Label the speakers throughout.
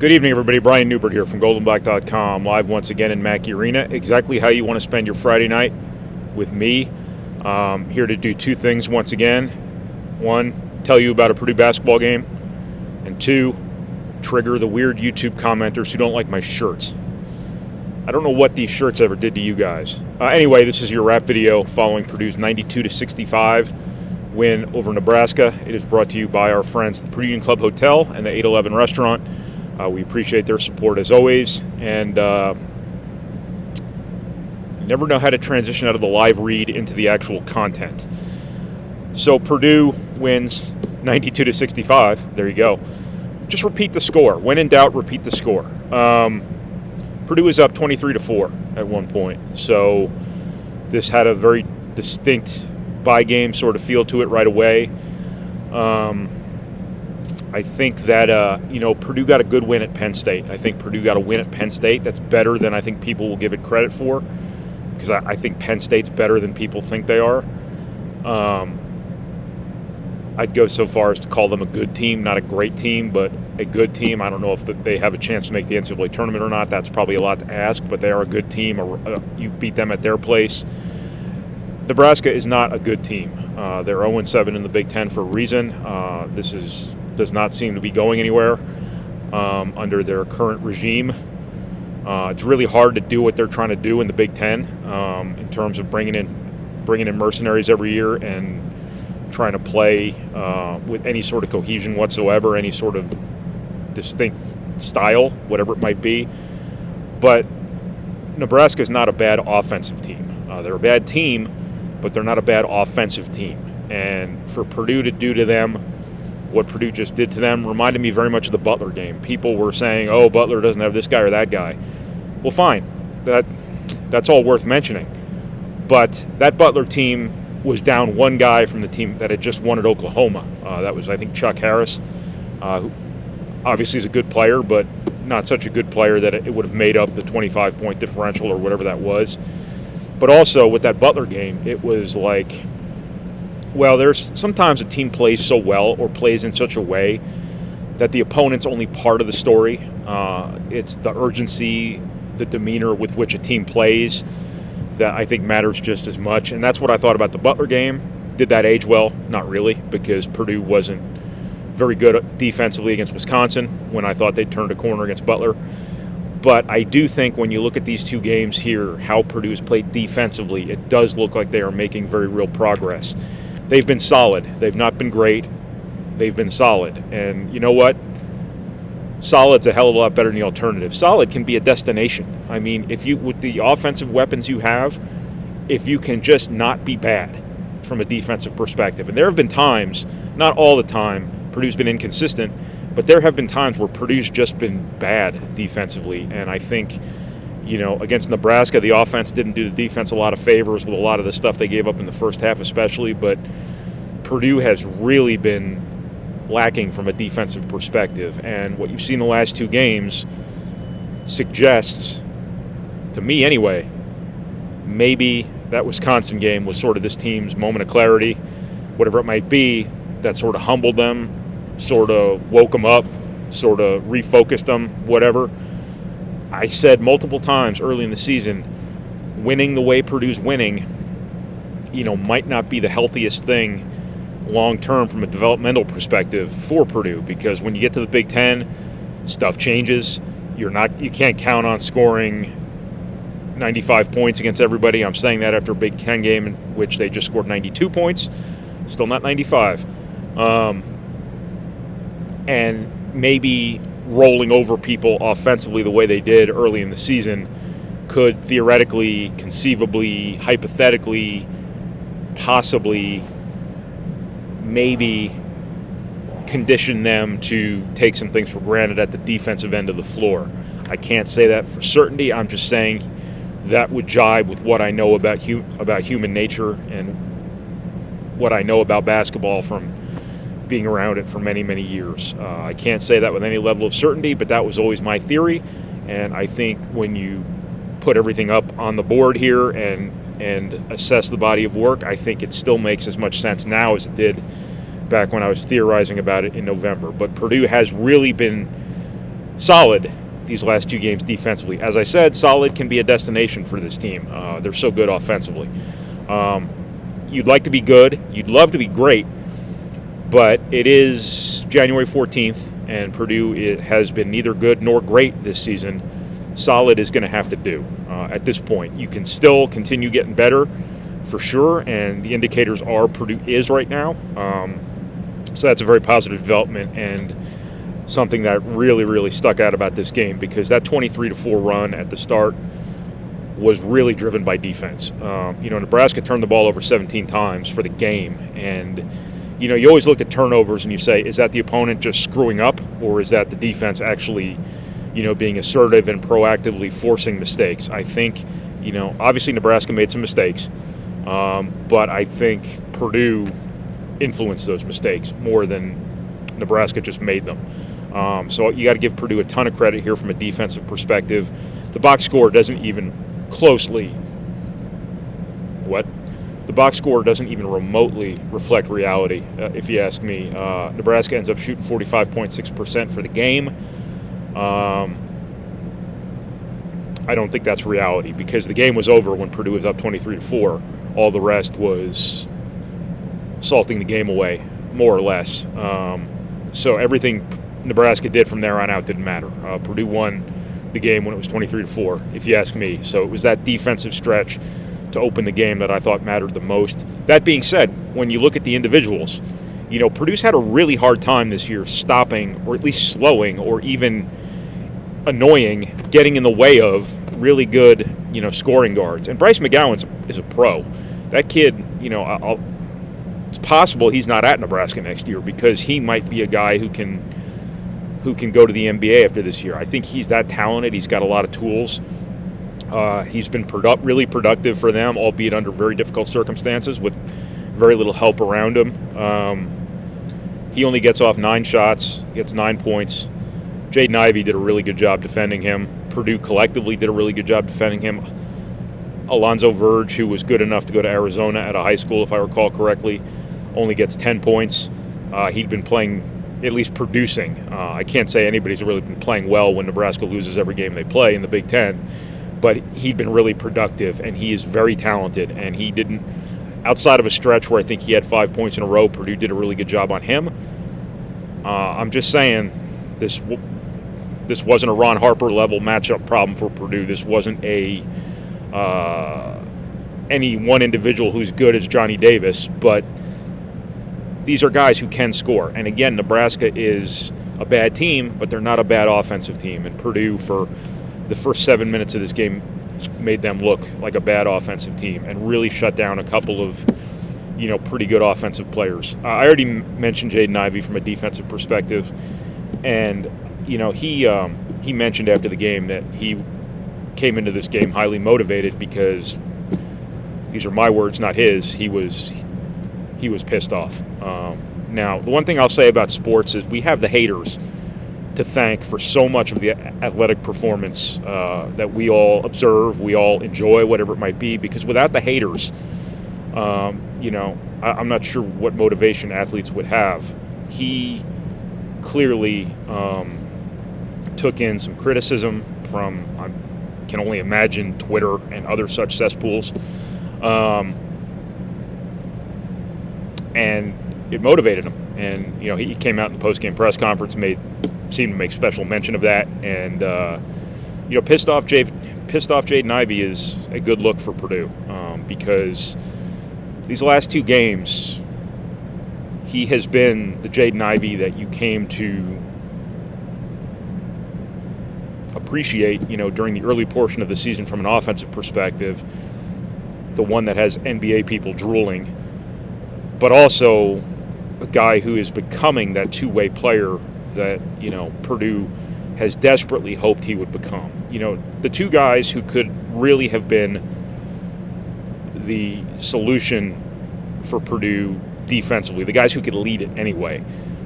Speaker 1: Good evening, everybody. Brian Neubert here from goldenblack.com, live once again in Mackey Arena. Exactly how you want to spend your Friday night with me. Here to do two things once again. One, tell you about a Purdue basketball game. And two, trigger the weird YouTube commenters who don't like my shirts. I don't know what these shirts ever did to you guys. Anyway, this is your wrap video following Purdue's 92-65 win over Nebraska. It is brought to you by our friends at the Purdue Club Hotel and the 811 restaurant. We appreciate their support as always, and never know how to transition out of the live read into the actual content. So Purdue wins 92-65. There you go. Just repeat the score. When in doubt, repeat the score. Purdue was up 23-4 at one point, so this had a very distinct bye game sort of feel to it right away. I think that, Purdue got a good win at Penn State. I think Purdue got a win at Penn State. That's better than I think people will give it credit for, because I think Penn State's better than people think they are. I'd go so far as to call them a good team, not a great team, but a good team. I don't know if they have a chance to make the NCAA tournament or not. That's probably a lot to ask, but they are a good team. You beat them at their place. Nebraska is not a good team. They're 0-7 in the Big Ten for a reason. This does not seem to be going anywhere under their current regime. It's really hard to do what they're trying to do in the Big Ten in terms of bringing in mercenaries every year and trying to play with any sort of cohesion whatsoever, any sort of distinct style, whatever it might be. But Nebraska is not a bad offensive team. They're a bad team, but they're not a bad offensive team. And for Purdue to do to them what Purdue just did to them reminded me very much of the Butler game. People were saying, oh, Butler doesn't have this guy or that guy. Well, fine. That's all worth mentioning. But that Butler team was down one guy from the team that had just won at Oklahoma. That was, I think, Chuck Harris, who obviously is a good player, but not such a good player that it would have made up the 25-point differential or whatever that was. But also with that Butler game, it was like, well, there's sometimes a team plays so well or plays in such a way that the opponent's only part of the story. It's the urgency, the demeanor with which a team plays that I think matters just as much. And that's what I thought about the Butler game. Did that age well? Not really, because Purdue wasn't very good defensively against Wisconsin when I thought they'd turned a corner against Butler. But I do think when you look at these two games here, how Purdue has played defensively, it does look like they are making very real progress. They've been solid. They've not been great. They've been solid. And you know what? Solid's a hell of a lot better than the alternative. Solid can be a destination. I mean, with the offensive weapons you have, if you can just not be bad from a defensive perspective. And there have been times, not all the time, Purdue's been inconsistent, but there have been times where Purdue's just been bad defensively. And I think, against Nebraska, the offense didn't do the defense a lot of favors with a lot of the stuff they gave up in the first half especially, but Purdue has really been lacking from a defensive perspective. And what you've seen the last two games suggests, to me anyway, maybe that Wisconsin game was sort of this team's moment of clarity, whatever it might be, that sort of humbled them, sort of woke them up, sort of refocused them, whatever. I said multiple times early in the season, winning the way Purdue's winning, might not be the healthiest thing long-term from a developmental perspective for Purdue, because when you get to the Big Ten, stuff changes. You can't count on scoring 95 points against everybody. I'm saying that after a Big Ten game in which they just scored 92 points, still not 95. And maybe rolling over people offensively the way they did early in the season could theoretically, conceivably, hypothetically, possibly, maybe condition them to take some things for granted at the defensive end of the floor. I can't say that for certainty. I'm just saying that would jibe with what I know about human nature and what I know about basketball from being around it for many, many years. I can't say that with any level of certainty, but that was always my theory. And I think when you put everything up on the board here and assess the body of work, I think it still makes as much sense now as it did back when I was theorizing about it in November. But Purdue has really been solid these last 2 games defensively. As I said, solid can be a destination for this team. They're so good offensively. You'd like to be good. You'd love to be great. But it is January 14th, and Purdue has been neither good nor great this season. Solid is going to have to do at this point. You can still continue getting better for sure, and the indicators are Purdue is right now. So that's a very positive development and something that really, really stuck out about this game, because that 23-4 run at the start was really driven by defense. Nebraska turned the ball over 17 times for the game, and you always look at turnovers and you say, is that the opponent just screwing up, or is that the defense actually being assertive and proactively forcing mistakes? I think obviously Nebraska made some mistakes, but I think Purdue influenced those mistakes more than Nebraska just made them. So you got to give Purdue a ton of credit here from a defensive perspective. The box score doesn't even remotely reflect reality, if you ask me. Nebraska ends up shooting 45.6% for the game. I don't think that's reality, because the game was over when Purdue was up 23-4. All the rest was salting the game away, more or less. So everything Nebraska did from there on out didn't matter. Purdue won the game when it was 23-4, if you ask me. So it was that defensive stretch to open the game that I thought mattered the most. That being said, when you look at the individuals, Purdue's had a really hard time this year stopping, or at least slowing, or even annoying, getting in the way of really good, scoring guards. And Bryce McGowan is a pro. That kid, it's possible he's not at Nebraska next year, because he might be a guy who can go to the NBA after this year. I think he's that talented. He's got a lot of tools. He's been really productive for them, albeit under very difficult circumstances with very little help around him. He only gets off 9 shots, gets 9 points. Jaden Ivey did a really good job defending him. Purdue collectively did a really good job defending him. Alonzo Verge, who was good enough to go to Arizona at a high school, if I recall correctly, only gets 10 points. He'd been playing, at least producing. I can't say anybody's really been playing well when Nebraska loses every game they play in the Big Ten, but he'd been really productive, and he is very talented, and he didn't, outside of a stretch where I think he had 5 points in a row, Purdue did a really good job on him. I'm just saying, this wasn't a Ron Harper level matchup problem for Purdue. This wasn't any one individual who's good as Johnny Davis, but these are guys who can score. And again, Nebraska is a bad team, but they're not a bad offensive team. And Purdue, for the first 7 minutes of this game, made them look like a bad offensive team and really shut down a couple of, pretty good offensive players. I already mentioned Jaden Ivey from a defensive perspective, and he mentioned after the game that he came into this game highly motivated because, these are my words, not his, he was pissed off. Now, the one thing I'll say about sports is we have the haters to thank for so much of the athletic performance that we all observe, we all enjoy, whatever it might be, because without the haters, I'm not sure what motivation athletes would have. He clearly took in some criticism from, I can only imagine, Twitter and other such cesspools. And it motivated him. And, he came out in the post-game press conference, seemed to make special mention of that. And, pissed off Jaden Ivey is a good look for Purdue, because these last 2 games, he has been the Jaden Ivey that you came to appreciate, during the early portion of the season from an offensive perspective, the one that has NBA people drooling, but also a guy who is becoming that two-way player that, Purdue has desperately hoped he would become. The 2 guys who could really have been the solution for Purdue defensively, the guys who could lead it anyway,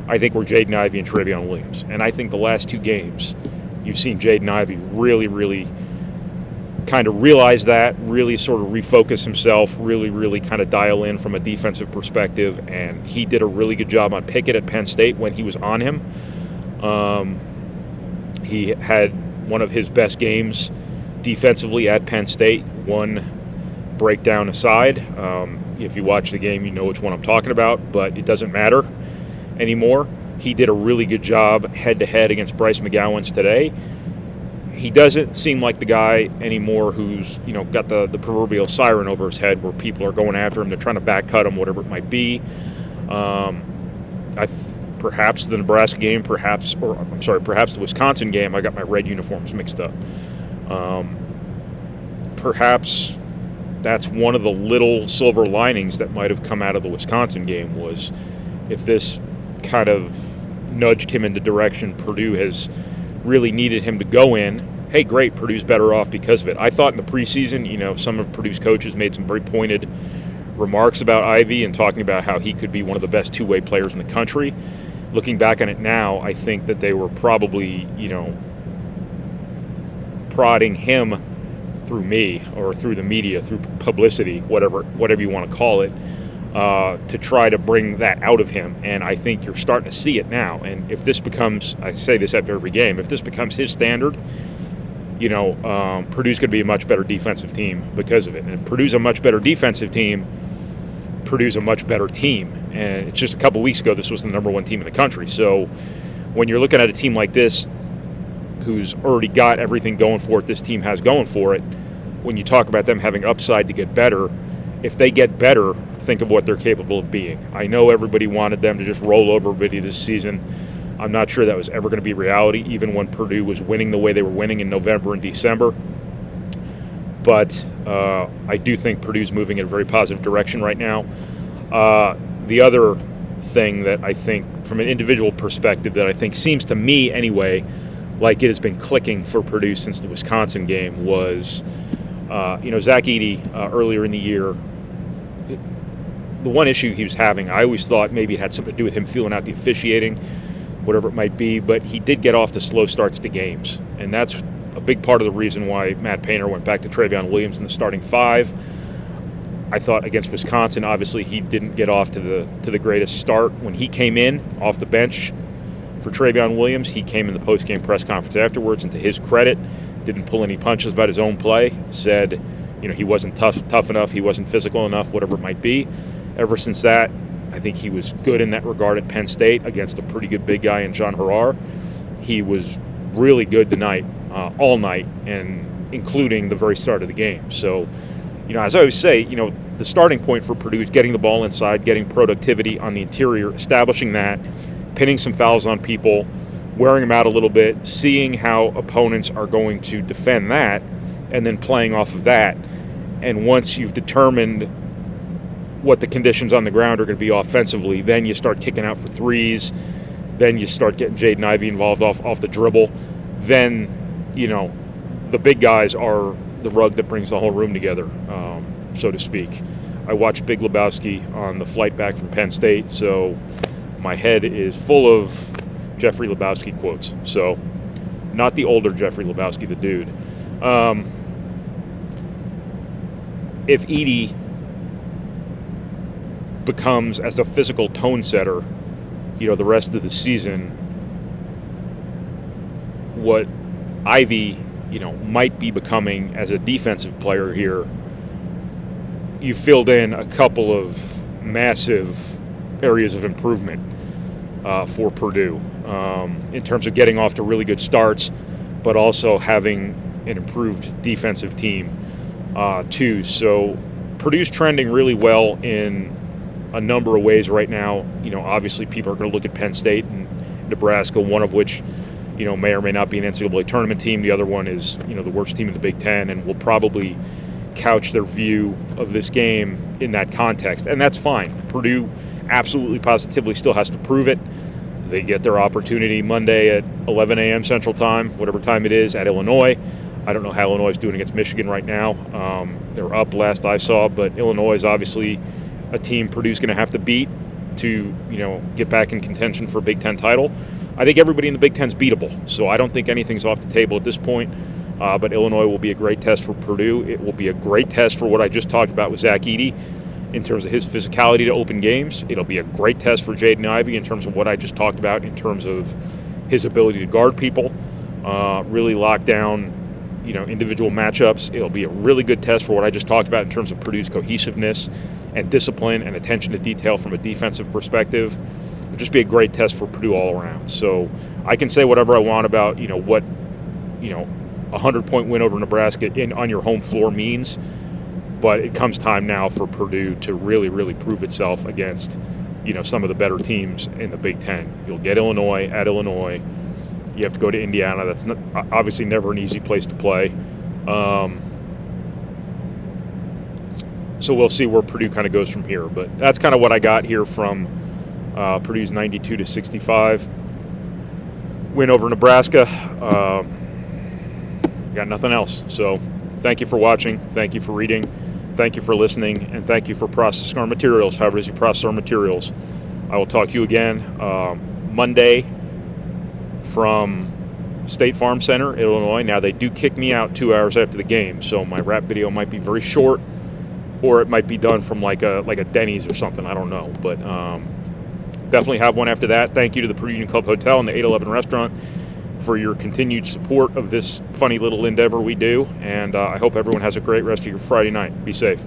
Speaker 1: I think were Jaden Ivey and Trevion Williams. And I think the last 2 games, you've seen Jaden Ivey really, really kind of realize that, really sort of refocus himself, really, really kind of dial in from a defensive perspective. And he did a really good job on Pickett at Penn State when he was on him. He had one of his best games defensively at Penn State, one breakdown aside. If you watch the game, you know which one I'm talking about, but it doesn't matter anymore. He did a really good job head-to-head against Bryce McGowan's today. He doesn't seem like the guy anymore who's, got the proverbial siren over his head where people are going after him. They're trying to back cut him, whatever it might be. Perhaps the Nebraska game, perhaps the Wisconsin game. I got my red uniforms mixed up. Perhaps that's one of the little silver linings that might have come out of the Wisconsin game, was if this kind of nudged him in the direction Purdue has really needed him to go in. Hey, great, Purdue's better off because of it. I thought in the preseason, some of Purdue's coaches made some very pointed remarks about Ivey and talking about how he could be one of the best two-way players in the country. Looking back on it now, I think that they were probably, prodding him through me or through the media, through publicity, whatever you want to call it, to try to bring that out of him. And I think you're starting to see it now. And if this becomes, I say this after every game, if this becomes his standard, Purdue's going to be a much better defensive team because of it. And if Purdue's a much better defensive team, Purdue's a much better team. And it's just a couple weeks ago, this was the number one team in the country. So when you're looking at a team like this, who's already got everything going for it this team has going for it, when you talk about them having upside to get better, if they get better, think of what they're capable of being. I know everybody wanted them to just roll over everybody this season. I'm not sure that was ever going to be reality, even when Purdue was winning the way they were winning in November and December. But I do think Purdue's moving in a very positive direction right now. The other thing that I think, from an individual perspective, that I think seems to me anyway, like it has been clicking for Purdue since the Wisconsin game was, Ross-Ade earlier in the year, the one issue he was having, I always thought maybe it had something to do with him feeling out the officiating, whatever it might be, but he did get off to slow starts to games. And that's a big part of the reason why Matt Painter went back to Travion Williams in the starting five. I thought against Wisconsin, obviously he didn't get off to the greatest start. When he came in off the bench for Travion Williams, he came in the post-game press conference afterwards, and to his credit, didn't pull any punches about his own play, said, he wasn't tough enough, he wasn't physical enough, whatever it might be. Ever since that, I think he was good in that regard at Penn State against a pretty good big guy in John Harrar. He was really good tonight, all night, and including the very start of the game. So, as I always say, the starting point for Purdue is getting the ball inside, getting productivity on the interior, establishing that, pinning some fouls on people, wearing them out a little bit, seeing how opponents are going to defend that, and then playing off of that. And once you've determined what the conditions on the ground are going to be offensively, then you start kicking out for threes, then you start getting Jaden Ivey involved off the dribble. Then, the big guys are the rug that brings the whole room together, so to speak. I watched Big Lebowski on the flight back from Penn State, so my head is full of Jeffrey Lebowski quotes. So, not the older Jeffrey Lebowski, the dude. If Edey becomes, as a physical tone setter, the rest of the season, what Ivey, might be becoming as a defensive player here, you filled in a couple of massive areas of improvement for Purdue in terms of getting off to really good starts, but also having an improved defensive team too. So Purdue's trending really well in a number of ways right now. Obviously people are going to look at Penn State and Nebraska, one of which, may or may not be an NCAA tournament team. The other one is, the worst team in the Big Ten, and will probably couch their view of this game in that context. And that's fine. Purdue absolutely positively still has to prove it. They get their opportunity Monday at 11 a.m. Central Time, whatever time it is, at Illinois. I don't know how Illinois is doing against Michigan right now. They're up last I saw, but Illinois is obviously a team Purdue's going to have to beat to, get back in contention for a Big Ten title. I think everybody in the Big Ten is beatable, so I don't think anything's off the table at this point. But Illinois will be a great test for Purdue. It will be a great test for what I just talked about with Ross-Ade in terms of his physicality to open games. It'll be a great test for Jaden Ivey in terms of what I just talked about in terms of his ability to guard people. really lock down, individual matchups. It'll be a really good test for what I just talked about in terms of Purdue's cohesiveness and discipline and attention to detail from a defensive perspective. It'll just be a great test for Purdue all around. So I can say whatever I want about, what, a 100-point win over Nebraska on your home floor means, but it comes time now for Purdue to really, really prove itself against, some of the better teams in the Big Ten. You'll get Illinois at Illinois. You have to go to Indiana. That's obviously never an easy place to play. So we'll see where Purdue kind of goes from here. But that's kind of what I got here from Purdue's 92-65 win over Nebraska. Got nothing else. So thank you for watching. Thank you for reading. Thank you for listening. And thank you for processing our materials, however it is you process our materials. I will talk to you again Monday from State Farm Center, Illinois. Now, they do kick me out 2 hours after the game, so my rap video might be very short, or it might be done from like a Denny's or something. I don't know. But definitely have one after that. Thank you to the Purdue Union Club Hotel and the 811 Restaurant for your continued support of this funny little endeavor we do, and I hope everyone has a great rest of your Friday night. Be safe.